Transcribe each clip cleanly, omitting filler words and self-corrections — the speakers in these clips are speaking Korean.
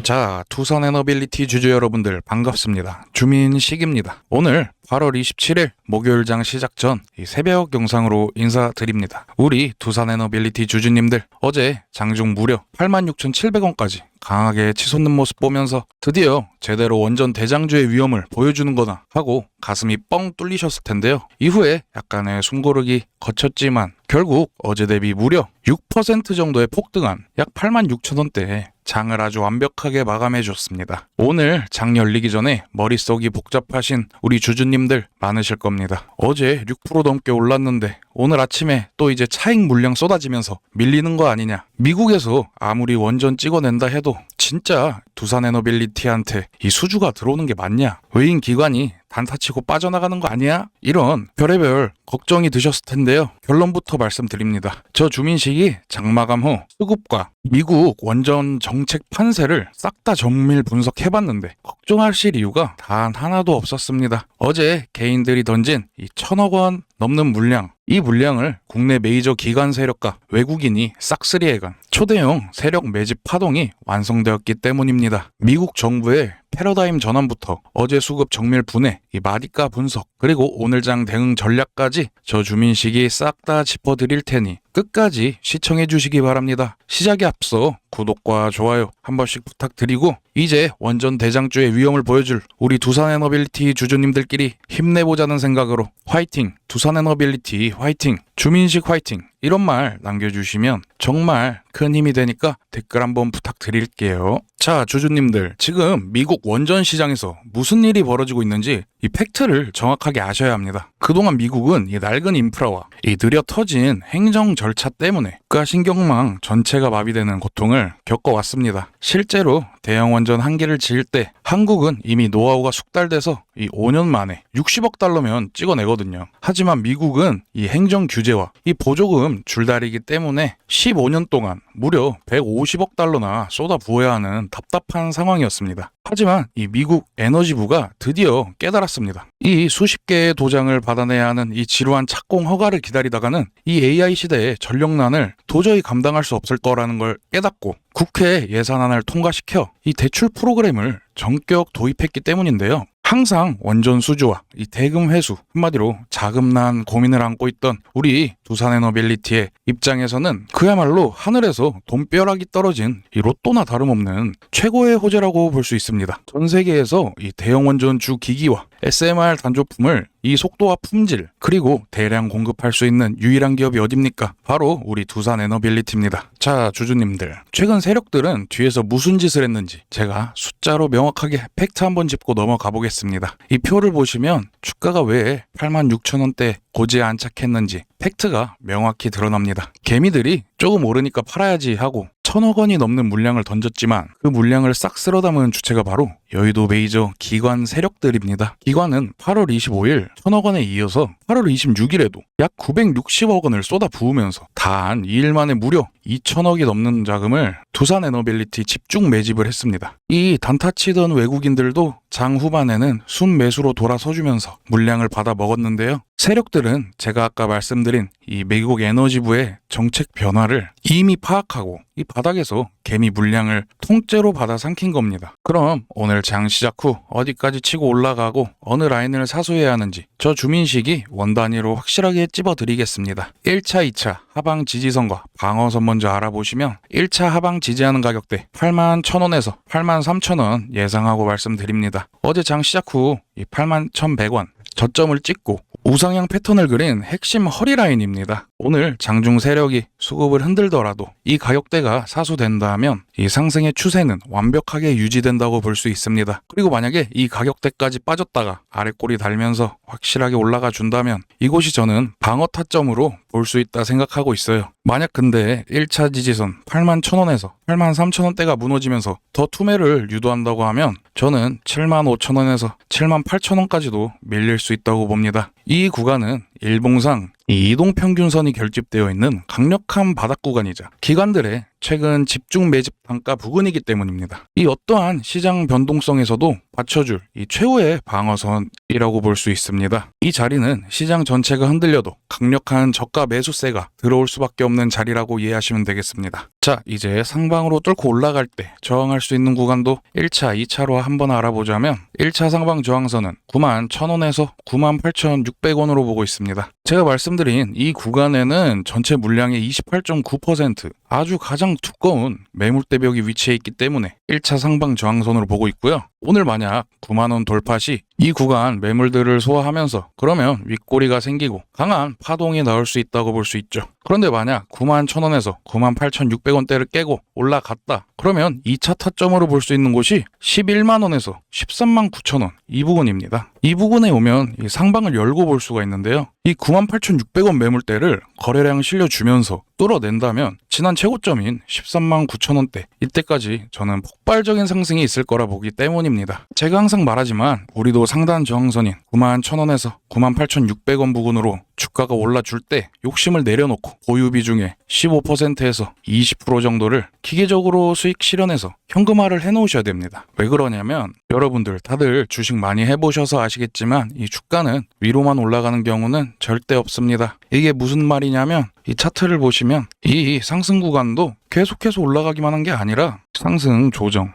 자, 두산 에너빌리티 주주 여러분들 반갑습니다. 주민식입니다. 오늘 8월 27일 목요일장 시작 전 이 새벽 영상으로 인사드립니다. 우리 두산 에너빌리티 주주님들 어제 장중 무려 86,700원까지 강하게 치솟는 모습 보면서 드디어 제대로 원전 대장주의 위험을 보여주는 거나 하고 가슴이 뻥 뚫리셨을 텐데요. 이후에 약간의 숨고르기 거쳤지만 결국 어제 대비 무려 6% 정도의 폭등한 약 86,000원대에 장을 아주 완벽하게 마감해 줬습니다. 오늘 장 열리기 전에 머릿속이 복잡하신 우리 주주님들 많으실 겁니다. 어제 6% 넘게 올랐는데 오늘 아침에 또 이제 차익 물량 쏟아지면서 밀리는 거 아니냐. 미국에서 아무리 원전 찍어낸다 해도 진짜 두산 에너빌리티한테 이 수주가 들어오는 게 맞냐? 외인 기관이 단타치고 빠져나가는 거 아니야? 이런 별의별 걱정이 드셨을 텐데요. 결론부터 말씀드립니다. 저 주민식이 장마감 후 수급과 미국 원전 정책 판세를 싹 다 정밀 분석해봤는데 걱정하실 이유가 단 하나도 없었습니다. 어제 개인들이 던진 이 1,000억 원 넘는 물량, 이 물량을 국내 메이저 기관 세력과 외국인이 싹쓸이해간 초대형 세력 매집 파동이 완성되었기 때문입니다. 미국 정부의 패러다임 전환부터 어제 수급 정밀 분해, 이 마디가 분석, 그리고 오늘장 대응 전략까지 저 주민식이 싹 다 짚어드릴 테니 끝까지 시청해 주시기 바랍니다. 시작에 앞서 구독과 좋아요 한 번씩 부탁드리고 이제 원전 대장주의 위험을 보여줄 우리 두산 에너빌리티 주주님들끼리 힘내보자는 생각으로 화이팅! 두산 에너빌리티 화이팅! 주민식 화이팅! 이런 말 남겨주시면 정말 큰 힘이 되니까 댓글 한번 부탁드릴게요. 자, 주주님들, 지금 미국 원전 시장에서 무슨 일이 벌어지고 있는지 이 팩트를 정확하게 아셔야 합니다. 그동안 미국은 이 낡은 인프라와 이 느려 터진 행정 절차 때문에 국가신경망 전체가 마비되는 고통을 겪어왔습니다. 실제로 대형 원전 한 개를 지을 때 한국은 이미 노하우가 숙달돼서 이 5년 만에 60억 달러면 찍어내거든요. 하지만 미국은 이 행정 규제와 이 보조금 줄다리기 때문에 15년 동안 무려 150억 달러나 쏟아 부어야 하는 답답한 상황이었습니다. 하지만 이 미국 에너지부가 드디어 깨달았습니다. 이 수십 개의 도장을 받아내야 하는 이 지루한 착공 허가를 기다리다가는 이 AI 시대의 전력난을 도저히 감당할 수 없을 거라는 걸 깨닫고 국회 예산안을 통과시켜 이 대출 프로그램을 전격 도입했기 때문인데요. 항상 원전 수주와 이 대금 회수, 한마디로 자금난 고민을 안고 있던 우리 두산 에너빌리티의 입장에서는 그야말로 하늘에서 돈벼락이 떨어진 이 로또나 다름없는 최고의 호재라고 볼 수 있습니다. 전 세계에서 이 대형 원전 주 기기와 SMR 단조품을 이 속도와 품질 그리고 대량 공급할 수 있는 유일한 기업이 어딥니까? 바로 우리 두산 에너빌리티입니다. 자, 주주님들, 최근 세력들은 뒤에서 무슨 짓을 했는지 제가 숫자로 명확하게 팩트 한번 짚고 넘어가 보겠습니다. 이 표를 보시면 주가가 왜 86,000원대 고지에 안착했는지 팩트가 명확히 드러납니다. 개미들이 조금 오르니까 팔아야지 하고 1,000억 원이 넘는 물량을 던졌지만 그 물량을 싹 쓸어 담은 주체가 바로 여의도 메이저 기관 세력들입니다. 기관은 8월 25일 1,000억 원에 이어서 8월 26일에도 약 960억 원을 쏟아 부으면서 단 2일 만에 무려 2,000억이 넘는 자금을 두산 에너빌리티 집중 매집을 했습니다. 이 단타치던 외국인들도 장 후반에는 순매수로 돌아서주면서 물량을 받아 먹었는데요. 세력들은 제가 아까 말씀드린 이 미국 에너지부의 정책 변화를 이미 파악하고 이 바닥에서 개미 물량을 통째로 받아 삼킨 겁니다. 그럼 오늘 장 시작 후 어디까지 치고 올라가고 어느 라인을 사수해야 하는지 저 주민식이 원 단위로 확실하게 찝어드리겠습니다. 1차, 2차 하방 지지선과 방어선 먼저 알아보시면 1차 하방 지지하는 가격대 81,000원에서 83,000원 예상하고 말씀드립니다. 어제 장 시작 후 이 81,100원 저점을 찍고 우상향 패턴을 그린 핵심 허리 라인입니다. 오늘 장중 세력이 수급을 흔들더라도 이 가격대가 사수된다면 이 상승의 추세는 완벽하게 유지된다고 볼 수 있습니다. 그리고 만약에 이 가격대까지 빠졌다가 아랫골이 달면서 확실하게 올라가 준다면 이곳이 저는 방어 타점으로 볼 수 있다 생각하고 있어요. 만약 근데 1차 지지선 81,000원에서 83,000원대가 무너지면서 더 투매를 유도한다고 하면 저는 75,000원에서 78,000원까지도 밀릴 수 있다고 봅니다. 이 구간은 일봉상 이 이동평균선이 결집되어 있는 강력한 바닥 구간이자 기관들의 최근 집중 매집 단가 부근이기 때문입니다. 이 어떠한 시장 변동성에서도 받쳐줄 이 최후의 방어선이라고 볼 수 있습니다. 이 자리는 시장 전체가 흔들려도 강력한 저가 매수세가 들어올 수밖에 없는 자리라고 이해하시면 되겠습니다. 자, 이제 상방으로 뚫고 올라갈 때 저항할 수 있는 구간도 1차, 2차로 한번 알아보자면 1차 상방 저항선은 91,000원에서 98,600원으로 보고 있습니다. 제가 말씀드린 이 구간에는 전체 물량의 28.9% 아주 가장 두꺼운 매물대벽이 위치해 있기 때문에 1차 상방 저항선으로 보고 있고요. 오늘 만약 9만원 돌파 시 이 구간 매물들을 소화하면서 그러면 윗꼬리가 생기고 강한 파동이 나올 수 있다고 볼 수 있죠. 그런데 만약 91,000원에서 98,600원대를 깨고 올라갔다. 그러면 2차 타점으로 볼 수 있는 곳이 11만원에서 139,000원 이 부분입니다. 이 부분에 오면 이 상방을 열고 볼 수가 있는데요. 이 98,600원 매물대를 거래량 실려주면서 뚫어낸다면 지난 최고점인 139,000원대 이때까지 저는 폭발적인 상승이 있을 거라 보기 때문입니다. 제가 항상 말하지만 우리도 상단 저항선인 91,000원에서 98,600원 부근으로 주가가 올라줄 때 욕심을 내려놓고 보유 비중의 15%에서 20% 정도를 기계적으로 수익 실현해서 현금화를 해놓으셔야 됩니다. 왜 그러냐면 여러분들 다들 주식 많이 해보셔서 아시겠지만 이 주가는 위로만 올라가는 경우는 절대 없습니다. 이게 무슨 말이냐면 이 차트를 보시면 이 상승 구간도 계속해서 올라가기만 한 게 아니라 상승 조정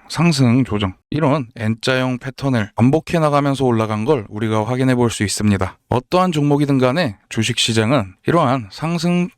이런 N자형 패턴을 반복해 나가면서 올라간 걸 우리가 확인해 볼 수 있습니다. 어떠한 종목이든 간에 주식시장은 이러한 상승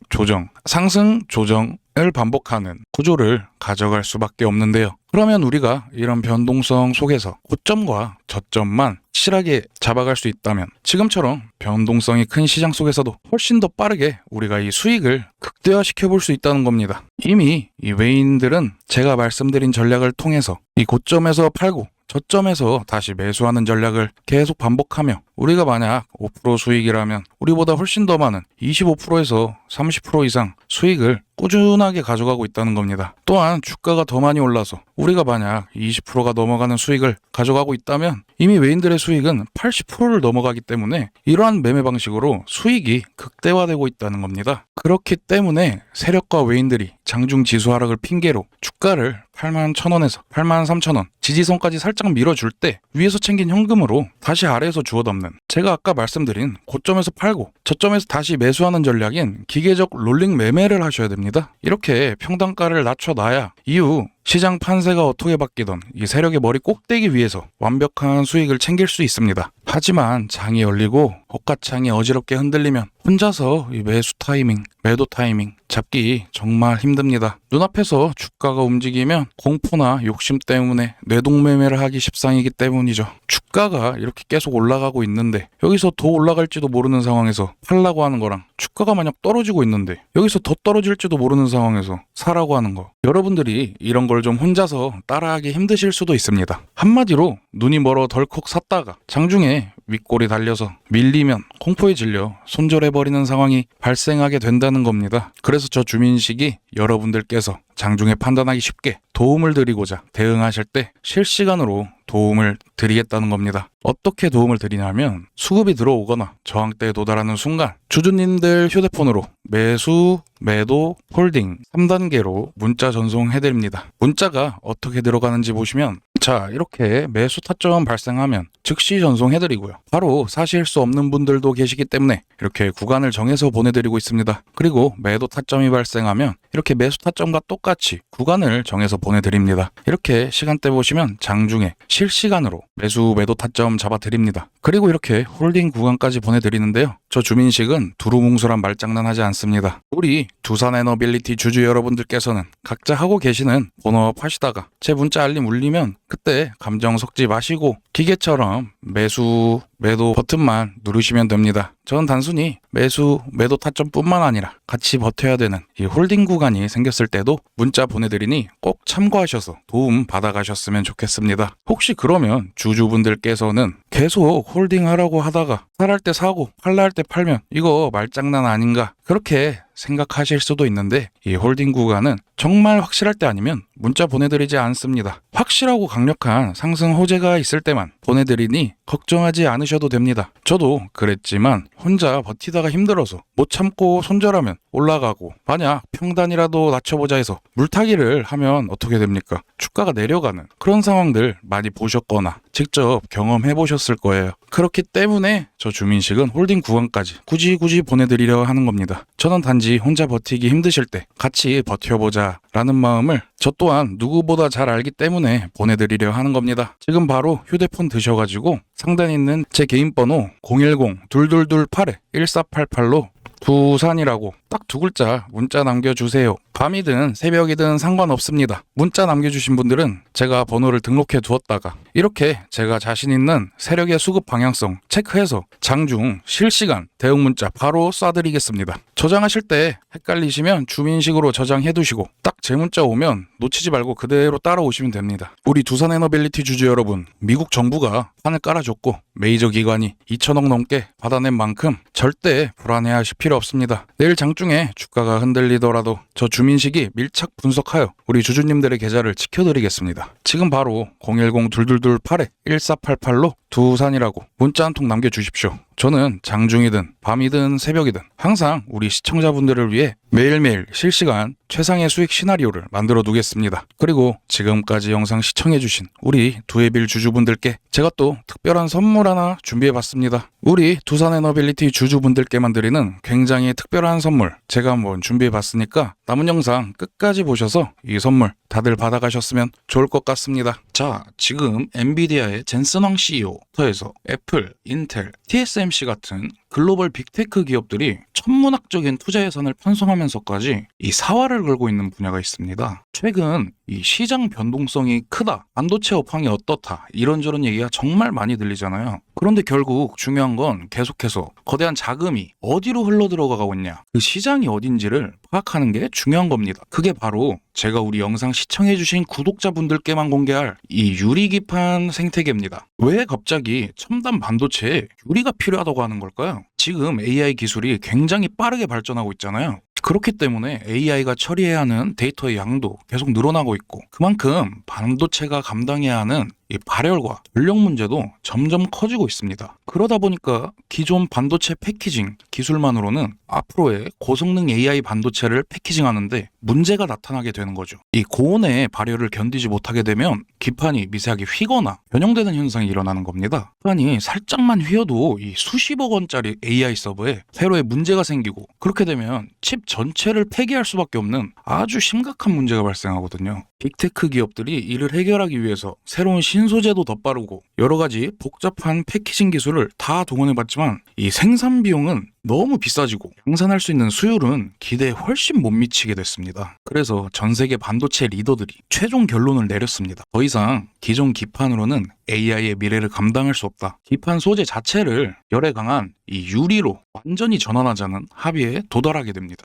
조정을 반복하는 구조를 가져갈 수밖에 없는데요. 그러면 우리가 이런 변동성 속에서 고점과 저점만 확실하게 잡아갈 수 있다면 지금처럼 변동성이 큰 시장 속에서도 훨씬 더 빠르게 우리가 이 수익을 극대화시켜 볼 수 있다는 겁니다. 이미 이 외인들은 제가 말씀드린 전략을 통해서 이 고점에서 팔고 저점에서 다시 매수하는 전략을 계속 반복하며 우리가 만약 5% 수익이라면 우리보다 훨씬 더 많은 25%에서 30% 이상 수익을 꾸준하게 가져가고 있다는 겁니다. 또한 주가가 더 많이 올라서 우리가 만약 20%가 넘어가는 수익을 가져가고 있다면 이미 외인들의 수익은 80%를 넘어가기 때문에 이러한 매매 방식으로 수익이 극대화되고 있다는 겁니다. 그렇기 때문에 세력과 외인들이 장중 지수 하락을 핑계로 주가를 81,000원에서 83,000원 지지선까지 살짝 밀어줄 때 위에서 챙긴 현금으로 다시 아래에서 주워 담는 제가 아까 말씀드린 고점에서 팔고 저점에서 다시 매수하는 전략인 기계적 롤링 매매를 하셔야 됩니다. 이렇게 평단가를 낮춰놔야 이후 시장 판세가 어떻게 바뀌던 이 세력의 머리 꼭대기 위에서 완벽한 수익을 챙길 수 있습니다. 하지만 장이 열리고 호가창이 어지럽게 흔들리면 혼자서 이 매수 타이밍, 매도 타이밍 잡기 정말 힘듭니다. 눈앞에서 주가가 움직이면 공포나 욕심 때문에 뇌동매매를 하기 십상이기 때문이죠. 주가가 이렇게 계속 올라가고 있는데 여기서 더 올라갈지도 모르는 상황에서 팔라고 하는 거랑 주가가 만약 떨어지고 있는데 여기서 더 떨어질지도 모르는 상황에서 사라고 하는 거 여러분들이 이런 걸 좀 혼자서 따라하기 힘드실 수도 있습니다. 한마디로 눈이 멀어 덜컥 샀다가 장중에 윗골이 달려서 밀리면 공포에 질려 손절해버리는 상황이 발생하게 된다는 겁니다. 그래서 저 주민식이 여러분들께서 장중에 판단하기 쉽게 도움을 드리고자 대응하실 때 실시간으로 도움을 드리겠다는 겁니다. 어떻게 도움을 드리냐면 수급이 들어오거나 저항대에 도달하는 순간 주주님들 휴대폰으로 매수, 매도, 홀딩 3단계로 문자 전송해드립니다. 문자가 어떻게 들어가는지 보시면 자 이렇게 매수 타점 발생하면 즉시 전송해드리고요. 바로 사실 수 없는 분들도 계시기 때문에 이렇게 구간을 정해서 보내드리고 있습니다. 그리고 매도 타점이 발생하면 이렇게 매수 타점과 똑같이 구간을 정해서 보내드립니다. 이렇게 시간대 보시면 장중에 실시간으로 매수 매도 타점 잡아드립니다. 그리고 이렇게 홀딩 구간까지 보내드리는데요. 저 주민식은 두루뭉술한 말장난하지 않습니다. 우리 두산에너빌리티 주주 여러분들께서는 각자 하고 계시는 본업 하시다가 제 문자 알림 울리면 그때 감정 섞지 마시고 기계처럼 매수 매도 버튼만 누르시면 됩니다. 저는 단순히 매수 매도 타점뿐만 아니라 같이 버텨야 되는 이 홀딩 구간이 생겼을 때도 문자 보내드리니 꼭 참고하셔서 도움 받아가셨으면 좋겠습니다. 혹시 그러면 주주분들께서는 계속 홀딩하라고 하다가 살할 때 사고 팔라 할 때 팔면 이거 말장난 아닌가 그렇게 생각하실 수도 있는데 이 홀딩 구간은 정말 확실할 때 아니면 문자 보내드리지 않습니다. 확실하고 강력한 상승 호재가 있을 때만 보내드리니 걱정하지 않으셔도 됩니다. 저도 그랬지만 혼자 버티다가 힘들어서 못 참고 손절하면 올라가고 만약 평단이라도 낮춰보자 해서 물타기를 하면 어떻게 됩니까? 주가가 내려가는 그런 상황들 많이 보셨거나 직접 경험해 보셨을 거예요. 그렇기 때문에 저 주민식은 홀딩 구간까지 굳이 보내드리려 하는 겁니다. 저는 단지 혼자 버티기 힘드실 때 같이 버텨보자 라는 마음을 저 또한 누구보다 잘 알기 때문에 보내드리려 하는 겁니다. 지금 바로 휴대폰 드셔가지고 상단에 있는 제 개인 번호 010-2228-1488로 두산이라고 딱 두 글자 문자 남겨주세요. 밤이든 새벽이든 상관없습니다. 문자 남겨주신 분들은 제가 번호를 등록해 두었다가 이렇게 제가 자신 있는 세력의 수급 방향성 체크해서 장중 실시간 대응 문자 바로 쏴드리겠습니다. 저장하실 때 헷갈리시면 주민식으로 저장해 두시고 딱 제 문자 오면 놓치지 말고 그대로 따라오시면 됩니다. 우리 두산에너빌리티 주주 여러분, 미국 정부가 판을 깔아줬고 메이저 기관이 2천억 넘게 받아낸 만큼 절대 불안해하실 필요 없습니다. 내일 장중에 주가가 흔들리더라도 저 주민식이 밀착 분석하여 우리 주주님들의 계좌를 지켜드리겠습니다. 지금 바로 010-2228-1488로 두산이라고 문자 한 통 남겨주십시오. 저는 장중이든 밤이든 새벽이든 항상 우리 시청자분들을 위해 매일매일 실시간 최상의 수익 시나리오를 만들어 두겠습니다. 그리고 지금까지 영상 시청해주신 우리 두에빌 주주분들께 제가 또 특별한 선물 하나 준비해봤습니다. 우리 두산에너빌리티 주주분들께만 드리는 굉장히 특별한 선물 제가 한번 준비해봤으니까 남은 영상 끝까지 보셔서 이 선물 다들 받아가셨으면 좋을 것 같습니다. 자, 지금 엔비디아의 젠슨 황 CEO부터 해서 애플, 인텔, TSMC 같은 글로벌 빅테크 기업들이 천문학적인 투자 예산을 편성하면서까지 이 사활을 걸고 있는 분야가 있습니다. 최근 이 시장 변동성이 크다, 반도체 업황이 어떻다 이런저런 얘기가 정말 많이 들리잖아요. 그런데 결국 중요한 건 계속해서 거대한 자금이 어디로 흘러 들어가고 있냐, 그 시장이 어딘지를 파악하는 게 중요한 겁니다. 그게 바로 제가 우리 영상 시청해주신 구독자분들께만 공개할 이 유리기판 생태계입니다. 왜 갑자기 첨단 반도체에 유리가 필요하다고 하는 걸까요? 지금 AI 기술이 굉장히 빠르게 발전하고 있잖아요. 그렇기 때문에 AI가 처리해야 하는 데이터의 양도 계속 늘어나고 있고 그만큼 반도체가 감당해야 하는 이 발열과 전력 문제도 점점 커지고 있습니다. 그러다 보니까 기존 반도체 패키징 기술만으로는 앞으로의 고성능 AI 반도체를 패키징하는데 문제가 나타나게 되는 거죠. 이 고온의 발열을 견디지 못하게 되면 기판이 미세하게 휘거나 변형되는 현상이 일어나는 겁니다. 기판이 살짝만 휘어도 이 수십억 원짜리 AI 서버에 회로에 문제가 생기고 그렇게 되면 칩 전체를 폐기할 수밖에 없는 아주 심각한 문제가 발생하거든요. 빅테크 기업들이 이를 해결하기 위해서 새로운 신소재도 더 빠르고 여러 가지 복잡한 패키징 기술을 다 동원해봤지만 이 생산 비용은 너무 비싸지고 양산할 수 있는 수율은 기대에 훨씬 못 미치게 됐습니다. 그래서 전 세계 반도체 리더들이 최종 결론을 내렸습니다. 더 이상 기존 기판으로는 AI의 미래를 감당할 수 없다. 기판 소재 자체를 열에 강한 이 유리로 완전히 전환하자는 합의에 도달하게 됩니다.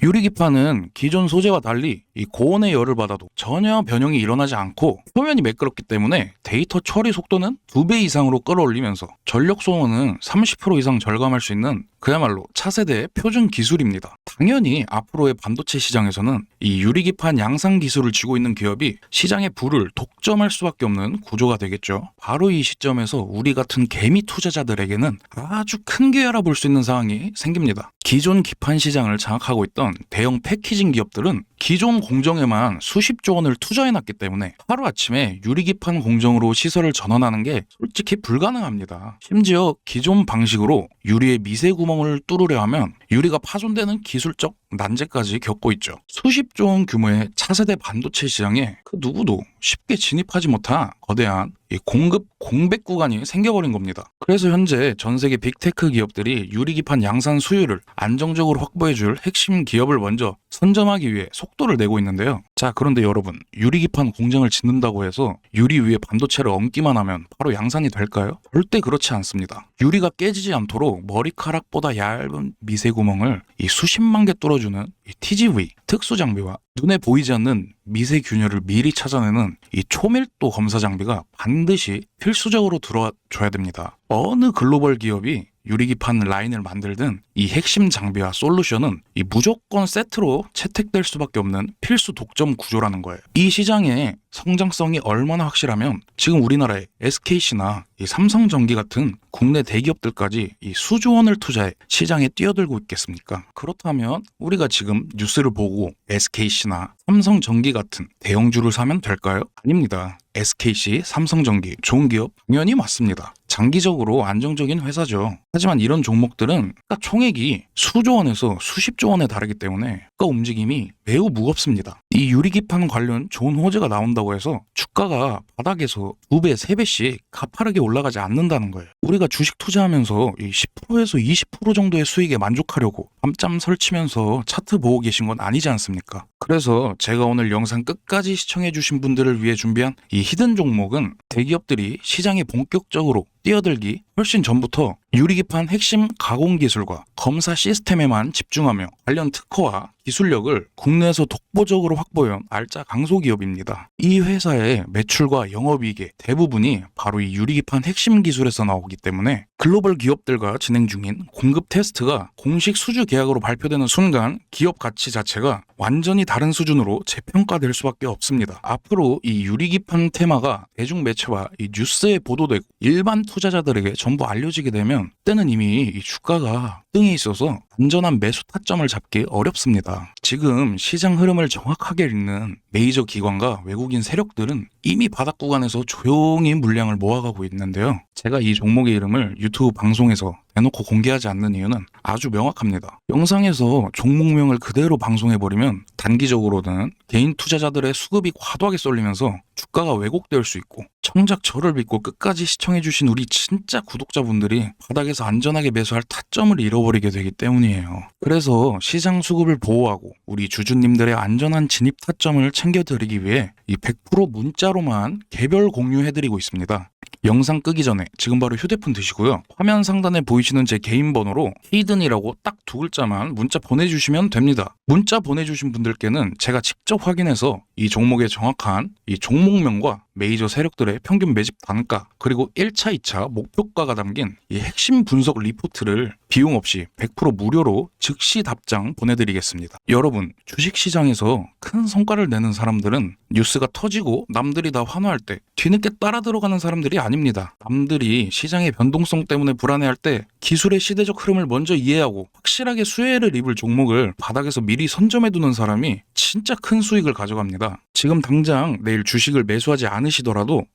유리 기판은 기존 소재와 달리 이 고온의 열을 받아도 전혀 변형이 일어나지 않고 표면이 매끄럽기 때문에 데이터 처리 속도는 2배 이상으로 끌어올리면서 전력 소모는 30% 이상 절감할 수 있는 그야말로 차세대의 표준 기술입니다. 당연히 앞으로의 반도체 시장에서는 이 유리기판 양산 기술을 쥐고 있는 기업이 시장의 부를 독점할 수밖에 없는 구조가 되겠죠. 바로 이 시점에서 우리 같은 개미 투자자들에게는 아주 큰 기회라 볼 수 있는 상황이 생깁니다. 기존 기판 시장을 장악하고 있던 대형 패키징 기업들은 기존 공정에만 수십조 원을 투자해놨기 때문에 하루아침에 유리기판 공정으로 시설을 전환하는 게 솔직히 불가능합니다. 심지어 기존 방식으로 유리의 미세 구멍을 뚫으려 하면 유리가 파손되는 기술적 난제까지 겪고 있죠. 수십조 원 규모의 차세대 반도체 시장에 그 누구도 쉽게 진입하지 못한 거대한 이 공급 공백 구간이 생겨버린 겁니다. 그래서 현재 전 세계 빅테크 기업들이 유리기판 양산 수율을 안정적으로 확보해줄 핵심 기업을 먼저 선점하기 위해 속도를 내고 있는데요. 자, 그런데 여러분, 유리기판 공장을 짓는다고 해서 유리 위에 반도체를 얹기만 하면 바로 양산이 될까요? 절대 그렇지 않습니다. 유리가 깨지지 않도록 머리카락보다 얇은 미세 구멍을 이 수십만 개 뚫어주는 이 TGV 특수 장비와 눈에 보이지 않는 미세 균열을 미리 찾아내는 이 초밀도 검사 장비가 반드시 필수적으로 들어줘야 됩니다. 어느 글로벌 기업이 유리기판 라인을 만들든 이 핵심 장비와 솔루션은 이 무조건 세트로 채택될 수밖에 없는 필수 독점 구조라는 거예요. 이 시장에 성장성이 얼마나 확실하면 지금 우리나라의 SKC나 이 삼성전기 같은 국내 대기업들까지 이 수조 원을 투자해 시장에 뛰어들고 있겠습니까? 그렇다면 우리가 지금 뉴스를 보고 SKC나 삼성전기 같은 대형주를 사면 될까요? 아닙니다. SKC, 삼성전기, 좋은 기업 당연히 맞습니다. 장기적으로 안정적인 회사죠. 하지만 이런 종목들은 총액이 수조 원에서 수십조 원에 달하기 때문에 주가 움직임이 매우 무겁습니다. 이 유리기판 관련 좋은 호재가 나온다고 해서 주가가 바닥에서 2배, 3배씩 가파르게 올라가지 않는다는 거예요. 우리가 주식 투자하면서 이 10%에서 20% 정도의 수익에 만족하려고 밤잠 설치면서 차트 보고 계신 건 아니지 않습니까? 그래서 제가 오늘 영상 끝까지 시청해주신 분들을 위해 준비한 이 히든 종목은 대기업들이 시장에 본격적으로 뛰어들기 훨씬 전부터 유리기판 핵심 가공 기술과 검사 시스템에만 집중하며 관련 특허와 기술력을 국내에서 독보적으로 확보해온 알짜 강소기업입니다. 이 회사의 매출과 영업이익의 대부분이 바로 이 유리기판 핵심 기술에서 나오기 때문에 글로벌 기업들과 진행 중인 공급 테스트가 공식 수주 계약으로 발표되는 순간 기업 가치 자체가 완전히 다른 수준으로 재평가될 수밖에 없습니다. 앞으로 이 유리기판 테마가 대중 매체와 이 뉴스에 보도되고 일반 투자자들에게 전부 알려지게 되면 때는 이미 이 주가가 등에 있어서 안전한 매수 타점을 잡기 어렵습니다. 지금 시장 흐름을 정확하게 읽는 메이저 기관과 외국인 세력들은 이미 바닥 구간에서 조용히 물량을 모아가고 있는데요. 제가 이 종목의 이름을 유튜브 방송에서 대놓고 공개하지 않는 이유는 아주 명확합니다. 영상에서 종목명을 그대로 방송해버리면 단기적으로는 개인 투자자들의 수급이 과도하게 쏠리면서 주가가 왜곡될 수 있고 정작 저를 믿고 끝까지 시청해주신 우리 진짜 구독자분들이 바닥에서 안전하게 매수할 타점을 잃어버리게 되기 때문이에요. 그래서 시장 수급을 보호하고 우리 주주님들의 안전한 진입 타점을 챙겨드리기 위해 이 100% 문자로만 개별 공유해드리고 있습니다. 영상 끄기 전에 지금 바로 휴대폰 드시고요. 화면 상단에 보이시는 제 개인 번호로 히든이라고 딱 2글자만 문자 보내주시면 됩니다. 문자 보내주신 분들께는 제가 직접 확인해서 이 종목의 정확한 이 종목명과 메이저 세력들의 평균 매집 단가 그리고 1차, 2차 목표가가 담긴 이 핵심 분석 리포트를 비용 없이 100% 무료로 즉시 답장 보내드리겠습니다. 여러분, 주식시장에서 큰 성과를 내는 사람들은 뉴스가 터지고 남들이 다 환호할 때 뒤늦게 따라 들어가는 사람들이 아닙니다. 남들이 시장의 변동성 때문에 불안해할 때 기술의 시대적 흐름을 먼저 이해하고 확실하게 수혜를 입을 종목을 바닥에서 미리 선점해두는 사람이 진짜 큰 수익을 가져갑니다. 지금 당장 내일 주식을 매수하지 않으시더라도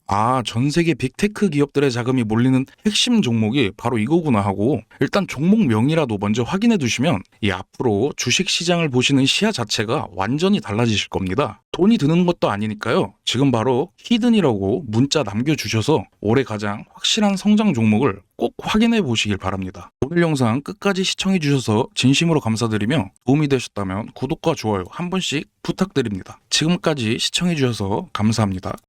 전 세계 빅테크 기업들의 자금이 몰리는 핵심 종목이 바로 이거구나 하고 일단 종목명이라도 먼저 확인해 두시면 이 앞으로 주식시장을 보시는 시야 자체가 완전히 달라지실 겁니다. 돈이 드는 것도 아니니까요. 지금 바로 히든이라고 문자 남겨주셔서 올해 가장 확실한 성장 종목을 꼭 확인해 보시길 바랍니다. 오늘 영상 끝까지 시청해 주셔서 진심으로 감사드리며 도움이 되셨다면 구독과 좋아요 한 번씩 부탁드립니다. 지금까지 시청해 주셔서 감사합니다.